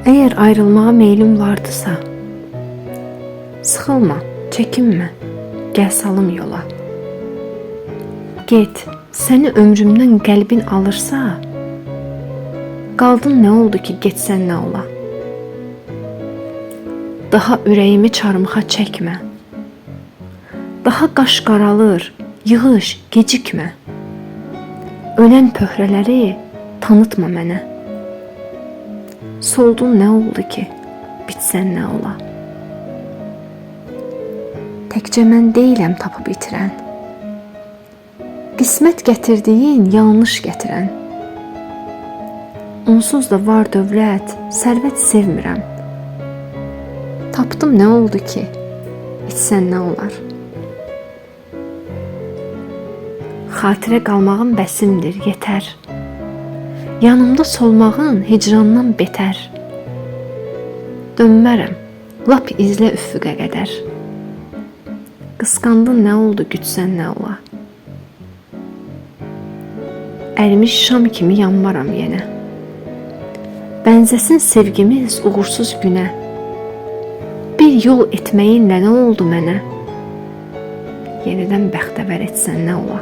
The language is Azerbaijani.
Eğer ayrılmağa meylin vardısa, sıxılma, çekinme, gel salım yola. Get, səni ömrümdən qəlbin alırsa, qaldın nə oldu ki, getsən nə ola? Daha ürəyimi çarmıxa çəkmə. Daha qaş qaralır, yığış, gecikmə. Ölən pöhrələri tanıtma mənə. Soldun nə oldu ki, bitsən nə ola? Təkcə mən deyiləm tapıb itirən. Qismət gətirdiyin yanlış gətirən. Onsuz da var dövlət, sərvət sevmirəm. Tapdım nə oldu ki, içsən nə olar? Xatirə qalmağın bəsimdir, yetər. Yanımda solmağın hicrandan betər. Dönmərəm, lap izlə üfüqə qədər. Qısqandın nə oldu, gütsən nə ola? Ərimiş şam kimi yanmaram yenə. Bənzəsin sevgimiz uğursuz günə. Bir yol etməyinlə nə oldu mənə? Yenidən bəxtəvər etsən nə ola?